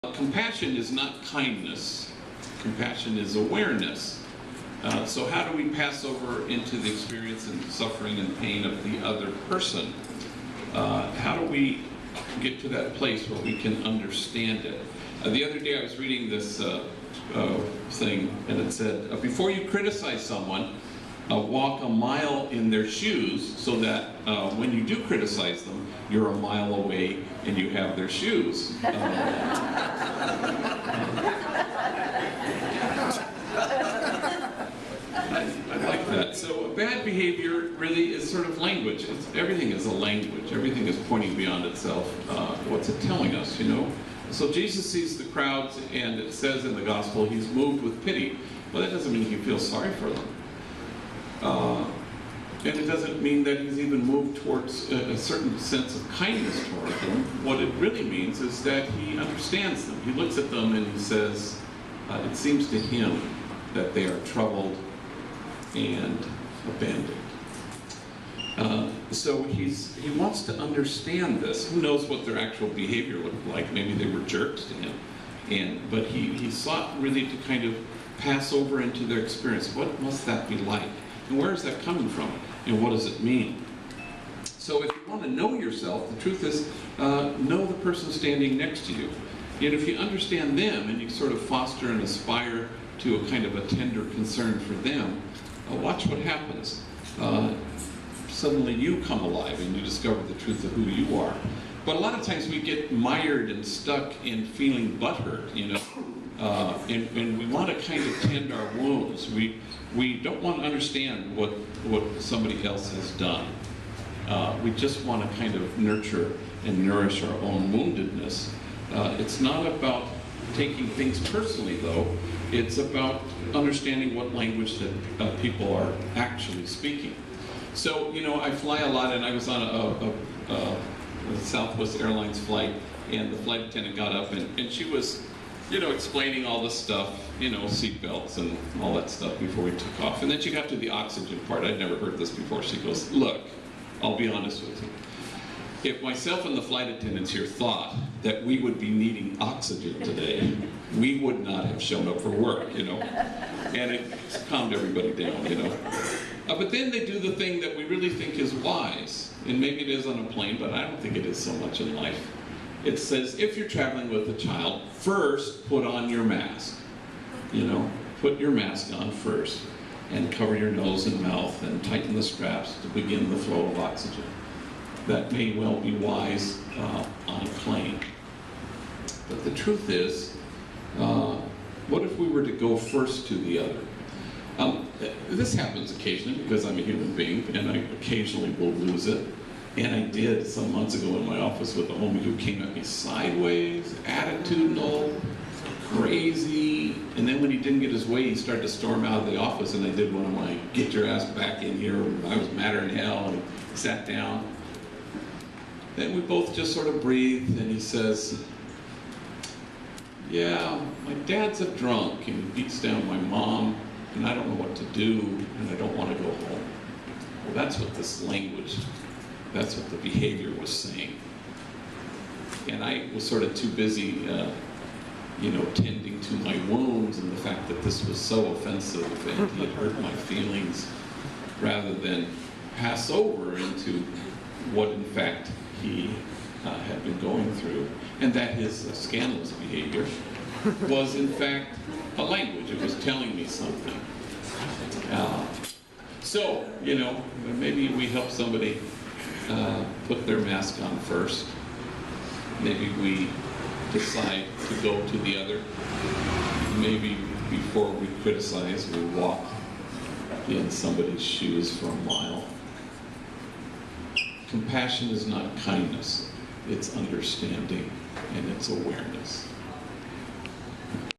Compassion is not kindness. Compassion is awareness. So how do we pass over into the experience and suffering and pain of the other person? How do we get to that place where we can understand it? The other day I was reading this thing, and it said, before you criticize someone, walk a mile in their shoes so that when you do criticize them, you're a mile away and you have their shoes. I like that. So bad behavior really is sort of language. Everything is a language. Everything is pointing beyond itself. What's it telling us, you know? So Jesus sees the crowds, and it says in the gospel, he's moved with pity. Well, that doesn't mean he feels sorry for them. And it doesn't mean that he's even moved towards a certain sense of kindness toward them. What it really means is that he understands them. He looks at them and he says, it seems to him that they are troubled and abandoned. So he wants to understand this. Who knows what their actual behavior looked like? Maybe they were jerks to him. But he sought really to kind of pass over into their experience. What must that be like? And where is that coming from? And what does it mean? So if you want to know yourself, the truth is, know the person standing next to you. And if you understand them and you sort of foster and aspire to a kind of a tender concern for them, watch what happens. Suddenly you come alive and you discover the truth of who you are. But a lot of times we get mired and stuck in feeling butthurt, you know, and we want to kind of tend our wounds. We don't want to understand what somebody else has done. We just want to kind of nurture and nourish our own woundedness. It's not about taking things personally, though. It's about understanding what language that people are actually speaking. So, you know, I fly a lot, and I was on a Southwest Airlines flight, and the flight attendant got up, and she was, you know, explaining all this stuff, you know, seat belts and all that stuff before we took off. And then she got to the oxygen part. I'd never heard this before. She goes, look, I'll be honest with you. If myself and the flight attendants here thought that we would be needing oxygen today, we would not have shown up for work, you know. And it calmed everybody down, you know. But then they do the thing that we really think is wise. And maybe it is on a plane, but I don't think it is so much in life. It says, if you're traveling with a child, first put on your mask. You know, put your mask on first, and cover your nose and mouth, and tighten the straps to begin the flow of oxygen. That may well be wise on a plane. But the truth is, what if we were to go first to the other? This happens occasionally because I'm a human being, and I occasionally will lose it. And I did some months ago in my office with a homie who came at me sideways, attitudinal, crazy. And then when he didn't get his way, he started to storm out of the office, and I did one of my get your ass back in here. I was madder than hell, and he sat down. Then we both just sort of breathed, and he says, yeah, my dad's a drunk, and he beats down my mom, and I don't know what to do, and I don't want to go home. Well, that's what this language, that's what the behavior was saying. And I was sort of too busy, you know, tending to my wounds and the fact that this was so offensive and he had hurt my feelings, rather than pass over into what, in fact, he had been going through, and that his scandalous behavior was, in fact, a language. It was telling me something. So, you know, maybe we help somebody put their mask on first. Maybe we decide to go to the other. Maybe before we criticize, we walk in somebody's shoes for a mile. Compassion is not kindness, it's understanding and it's awareness.